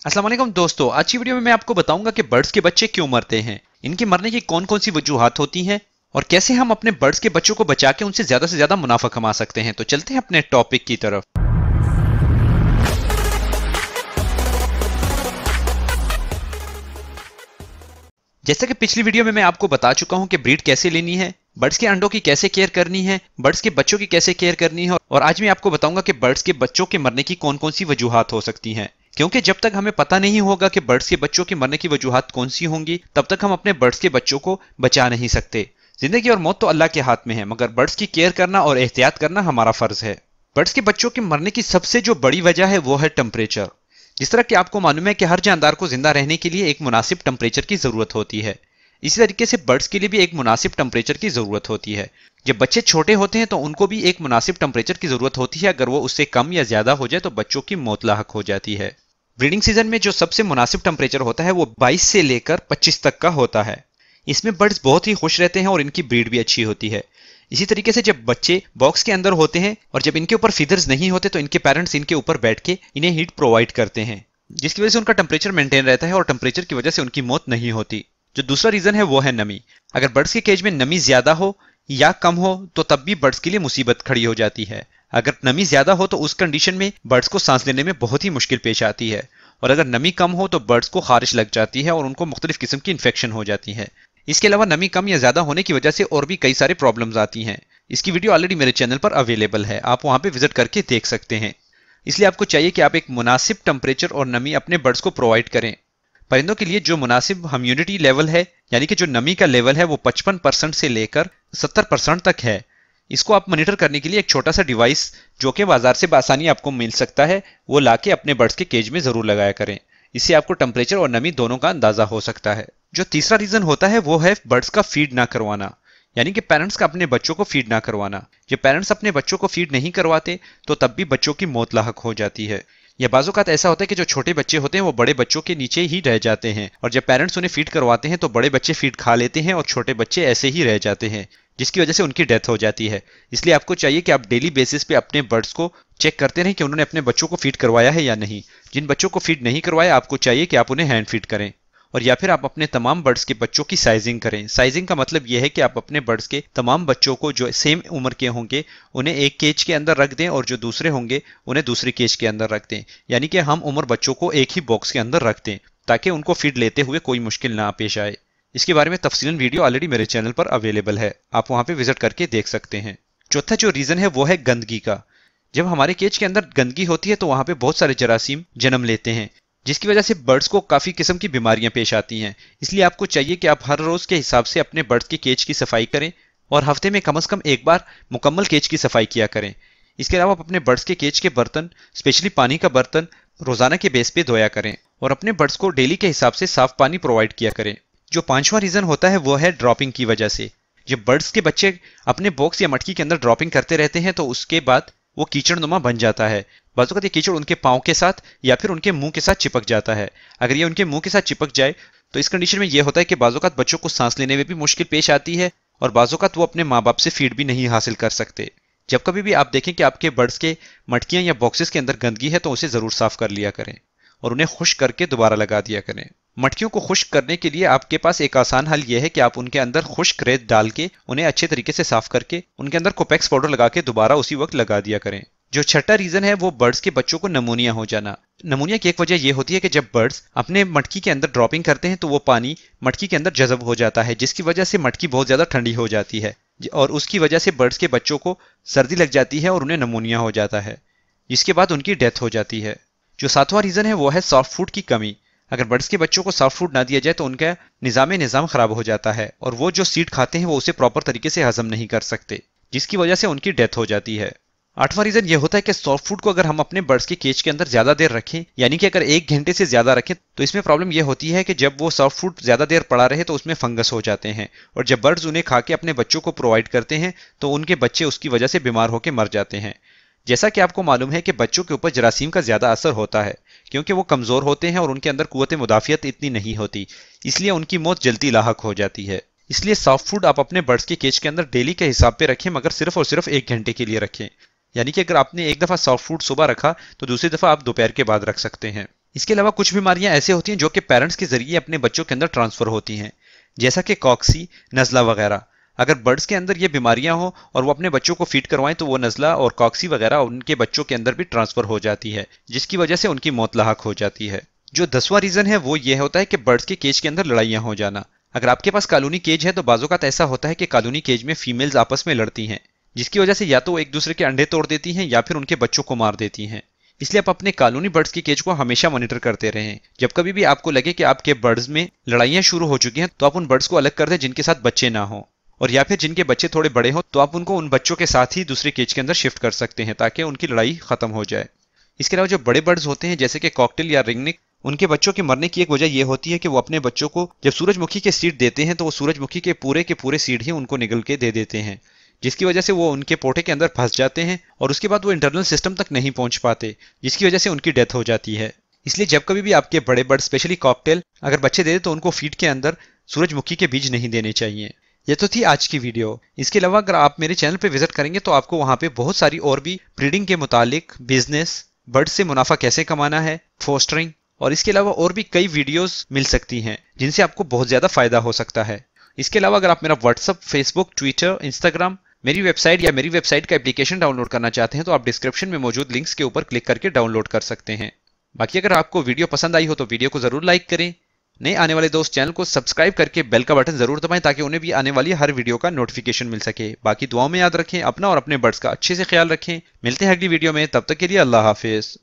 अस्सलाम वालेकुम दोस्तों, आज की वीडियो में मैं आपको बताऊंगा कि बर्ड्स के बच्चे क्यों मरते हैं, इनके मरने की कौन कौन सी वजूहात होती हैं और कैसे हम अपने बर्ड्स के बच्चों को बचा के उनसे ज्यादा मुनाफा कमा सकते हैं। तो चलते हैं अपने टॉपिक की तरफ। जैसा कि पिछली वीडियो में मैं आपको बता चुका हूं कि ब्रीड कैसे लेनी है, बर्ड्स के अंडों की कैसे केयर करनी है, बर्ड्स के बच्चों की कैसे केयर करनी है, और आज मैं आपको बताऊंगा कि बर्ड्स के बच्चों के मरने की कौन कौन सी वजूहात हो सकती हैं। क्योंकि जब तक हमें पता नहीं होगा कि बर्ड्स के बच्चों के मरने की वजूहात कौन सी होंगी, तब तक हम अपने बर्ड्स के बच्चों को बचा नहीं सकते। जिंदगी और मौत तो अल्लाह के हाथ में है, मगर बर्ड्स की केयर करना और एहतियात करना हमारा फर्ज है। बर्ड्स के बच्चों के मरने की सबसे जो बड़ी वजह है वो है टेम्परेचर। जिस तरह कि आपको मालूम है कि हर जानदार को जिंदा रहने के लिए एक मुनासिब टेम्परेचर की जरूरत होती है, इसी तरीके से बर्ड्स के लिए भी एक मुनासिब टेम्परेचर की जरूरत होती है। जब बच्चे छोटे होते हैं तो उनको भी एक मुनासिब टेम्परेचर की जरूरत होती है। अगर वो उससे कम या ज्यादा हो जाए तो बच्चों की मौत लाहक हो जाती है। ब्रीडिंग सीजन में जो सबसे मुनासिब टेम्परेचर होता है वो 22 से लेकर 25 तक का होता है। इसमें बर्ड्स बहुत ही खुश रहते हैं और इनकी ब्रीड भी अच्छी होती है। इसी तरीके से जब बच्चे बॉक्स के अंदर होते हैं और जब इनके ऊपर फीदर्स नहीं होते तो इनके पेरेंट्स इनके ऊपर बैठ के इन्हें हीट प्रोवाइड करते हैं, जिसकी वजह से उनका टेम्परेचर मेंटेन रहता है और टेम्परेचर की वजह से उनकी मौत नहीं होती। जो दूसरा रीजन है वो है नमी। अगर बर्ड्स के केज में नमी ज्यादा हो या कम हो तो तब भी बर्ड्स के लिए मुसीबत खड़ी हो जाती है। अगर नमी ज्यादा हो तो उस कंडीशन में बर्ड्स को सांस लेने में बहुत ही मुश्किल पेश आती है, और अगर नमी कम हो तो बर्ड्स को खारिश लग जाती है और उनको मुख्तलिफ किस्म की इन्फेक्शन हो जाती है। इसके अलावा नमी कम या ज्यादा होने की वजह से और भी कई सारे प्रॉब्लम्स आती हैं। इसकी वीडियो ऑलरेडी मेरे चैनल पर अवेलेबल है, आप वहां पे विजिट करके देख सकते हैं। इसलिए आपको चाहिए कि आप एक मुनासिब टेम्परेचर और नमी अपने बर्ड्स को प्रोवाइड करें। परिंदों के लिए जो मुनासिब ह्यूमिडिटी लेवल है, यानी कि जो नमी का लेवल है, वो 55% से लेकर 70% तक है। इसको आप मॉनिटर करने के लिए एक छोटा सा डिवाइस जो कि बाजार से आसानी आपको मिल सकता है, वो लाके अपने बर्ड्स के केज में जरूर लगाया करें। इससे आपको टेम्परेचर और नमी दोनों का अंदाजा हो सकता है। जो तीसरा रीजन होता है वो है बर्ड्स का फीड ना करवाना, यानी कि पेरेंट्स का अपने बच्चों को फीड ना करवाना। जब पेरेंट्स अपने बच्चों को फीड नहीं करवाते तो तब भी बच्चों की मौत लाहक हो जाती है। या बाज़-औक़ात ऐसा होता है कि जो छोटे बच्चे होते हैं वो बड़े बच्चों के नीचे ही रह जाते हैं, और जब पेरेंट्स उन्हें फीड करवाते हैं तो बड़े बच्चे फीड खा लेते हैं और छोटे बच्चे ऐसे ही रह जाते हैं, जिसकी वजह से उनकी डेथ हो जाती है। इसलिए आपको चाहिए कि आप डेली बेसिस पे अपने बर्ड्स को चेक करते रहें कि उन्होंने अपने बच्चों को फीड करवाया है या नहीं। जिन बच्चों को फीड नहीं करवाया, आपको चाहिए कि आप उन्हें हैंड फीड करें, और या फिर आप अपने तमाम बर्ड्स के बच्चों की साइजिंग करें। साइजिंग का मतलब यह है कि आप अपने बर्ड्स के तमाम बच्चों को जो सेम उम्र के होंगे उन्हें एक केज के अंदर रख दें, और जो दूसरे होंगे उन्हें दूसरे केज के अंदर रख दें। यानी कि हम उम्र बच्चों को एक ही बॉक्स के अंदर रख दें ताकि उनको फीड लेते हुए कोई मुश्किल ना पेश आए। इसके बारे में तफसीलन वीडियो ऑलरेडी मेरे चैनल पर अवेलेबल है, आप वहां पर विजिट करके देख सकते हैं। चौथा जो रीजन है वो है गंदगी का। जब हमारे केज के अंदर गंदगी होती है तो वहां पे बहुत सारे जरासीम जन्म लेते हैं, जिसकी वजह से बर्ड्स को काफी किस्म की बीमारियां पेश आती हैं। इसलिए आपको चाहिए कि आप हर रोज के हिसाब से अपने बर्ड्स के केज की सफाई करें और हफ्ते में कम से कम एक बार मुकम्मल केज की सफाई किया करें। इसके अलावा आप अपने बर्ड्स के केज के बर्तन, स्पेशली पानी का बर्तन, रोजाना के बेस पे धोया करें और अपने बर्ड्स को डेली के हिसाब से साफ पानी प्रोवाइड किया करें। जो पांचवा रीजन होता है वो है ड्रॉपिंग की वजह से। जब बर्ड्स के बच्चे अपने बॉक्स या मटकी के अंदर ड्रॉपिंग करते रहते हैं तो उसके बाद वो कीचड़नुमा बन जाता है। बाज़-औक़ात ये कीचड़ उनके पाँव के साथ या फिर उनके मुंह के साथ चिपक जाता है। अगर ये उनके मुंह के साथ चिपक जाए तो इस कंडीशन में ये होता है कि बाज़-औक़ात बच्चों को सांस लेने में भी मुश्किल पेश आती है, और बाज़-औक़ात वो अपने माँ बाप से फीड भी नहीं हासिल कर सकते। जब कभी भी आप देखें कि आपके बर्ड्स के मटकियां या बॉक्सेस के अंदर गंदगी है तो उसे जरूर साफ कर लिया करें और उन्हें खुश्क करके दोबारा लगा दिया करें। मटकियों को खुश्क करने के लिए आपके पास एक आसान हल यह है कि आप उनके अंदर खुश्क रेत डाल के उन्हें अच्छे तरीके से साफ करके उनके अंदर कोपेक्स पाउडर लगा के दोबारा उसी वक्त लगा दिया करें। जो छठा रीजन है वो बर्ड्स के बच्चों को नमूनिया हो जाना। नमूनिया की एक वजह यह होती है कि जब बर्ड्स अपने मटकी के अंदर ड्रॉपिंग करते हैं तो वो पानी मटकी के अंदर जज़ब हो जाता है, जिसकी वजह से मटकी बहुत ज्यादा ठंडी हो जाती है और उसकी वजह से बर्ड्स के बच्चों को सर्दी लग जाती है और उन्हें नमूनिया हो जाता है, जिसके बाद उनकी डेथ हो जाती है। जो सातवां रीजन है वो है सॉफ्ट फूड की कमी। अगर बर्ड्स के बच्चों को सॉफ्ट फूड ना दिया जाए तो उनका निज़ाम खराब हो जाता है और वो जो सीड खाते हैं वो उसे प्रॉपर तरीके से हजम नहीं कर सकते, जिसकी वजह से उनकी डेथ हो जाती है। आठवां रीजन ये होता है कि सॉफ्ट फूड को अगर हम अपने बर्ड्स के केज के अंदर ज्यादा देर रखें, यानी कि अगर 1 घंटे से ज्यादा रखें, तो इसमें प्रॉब्लम ये होती है कि जब वो सॉफ्ट फूड ज्यादा देर पड़ा रहे तो उसमें फंगस हो जाते हैं, और जब बर्ड्स उन्हें खा के अपने बच्चों को प्रोवाइड करते हैं तो उनके बच्चे उसकी वजह से बीमार होकर मर जाते हैं। जैसा कि आपको मालूम है कि बच्चों के ऊपर जरासीम का ज्यादा असर होता है क्योंकि वो कमजोर होते हैं और उनके अंदर कुव्वत मुदाफियत इतनी नहीं होती, इसलिए उनकी मौत जल्दी लाहक हो जाती है। इसलिए सॉफ्ट फूड आप अपने बर्ड्स के केज के अंदर डेली के हिसाब पे रखें, मगर सिर्फ और सिर्फ 1 घंटे के लिए रखें। यानी कि अगर आपने एक दफा सॉफ्ट फूड सुबह रखा तो दूसरी दफा आप दोपहर के बाद रख सकते हैं। इसके अलावा कुछ बीमारियां ऐसे होती हैं जो कि पेरेंट्स के जरिए अपने बच्चों के अंदर ट्रांसफर होती हैं, जैसा कि कॉक्सी, नज़ला वगैरह। अगर बर्ड्स के अंदर ये बीमारियां हो और वो अपने बच्चों को फीड करवाएं तो वो नज़ला और कॉक्सी वगैरह उनके बच्चों के अंदर भी ट्रांसफर हो जाती है, जिसकी वजह से उनकी मौत लाहक हो जाती है। जो 10वां रीजन है वो ये होता है कि बर्ड्स के केज के अंदर लड़ाइयां हो जाना। अगर आपके पास कॉलोनी केज है तो बाज़ों ऐसा होता है कि कॉलोनी केज में फीमेल्स आपस में लड़ती हैं, जिसकी वजह से या तो वो एक दूसरे के अंडे तोड़ देती हैं या फिर उनके बच्चों को मार देती हैं। इसलिए आप अपने कॉलोनी बर्ड्स की केज को हमेशा मॉनिटर करते रहें। जब कभी भी आपको लगे कि आपके बर्ड्स में लड़ाइयां शुरू हो चुकी हैं तो आप उन बर्ड्स को अलग कर दें जिनके साथ बच्चे ना हो, और या फिर जिनके बच्चे थोड़े बड़े हो तो आप उनको उन बच्चों के साथ ही दूसरे केज के अंदर शिफ्ट कर सकते हैं ताकि उनकी लड़ाई खत्म हो जाए। इसके अलावा जो बड़े बर्ड्स होते हैं जैसे कि कॉकटेल या रिंगनिक, उनके बच्चों के मरने की एक वजह यह होती है कि वो अपने बच्चों को जब सूरजमुखी के सीड देते हैं तो वो सूरजमुखी के पूरे सीड ही उनको निगल के दे देते हैं, जिसकी वजह से वो उनके पोटे के अंदर फंस जाते हैं और उसके बाद वो इंटरनल सिस्टम तक नहीं पहुंच पाते, जिसकी वजह से उनकी डेथ हो जाती है। इसलिए जब कभी भी आपके बड़े बर्ड स्पेशली कॉकटेल अगर बच्चे दे दे तो उनको फीड के अंदर सूरजमुखी के बीज नहीं देने चाहिए। ये तो थी आज की वीडियो। इसके अलावा अगर आप मेरे चैनल पे विजिट करेंगे तो आपको वहां पे बहुत सारी और भी ब्रीडिंग के मुतालिक, बिजनेस, बर्ड से मुनाफा कैसे कमाना है, फोस्टरिंग और इसके अलावा और भी कई वीडियोस मिल सकती हैं जिनसे आपको बहुत ज्यादा फायदा हो सकता है। इसके अलावा अगर आप मेरा व्हाट्सअप, फेसबुक, ट्विटर, इंस्टाग्राम, मेरी वेबसाइट या मेरी वेबसाइट का एप्लीकेशन डाउनलोड करना चाहते हैं तो आप डिस्क्रिप्शन में मौजूद लिंक्स के ऊपर क्लिक करके डाउनलोड कर सकते हैं। बाकी अगर आपको वीडियो पसंद आई हो तो वीडियो को जरूर लाइक करें। नए आने वाले दोस्त चैनल को सब्सक्राइब करके बेल का बटन जरूर दबाएं ताकि उन्हें भी आने वाली हर वीडियो का नोटिफिकेशन मिल सके। बाकी दुआओं में याद रखें, अपना और अपने बर्ड्स का अच्छे से ख्याल रखें। मिलते हैं अगली वीडियो में, तब तक के लिए अल्लाह हाफिज।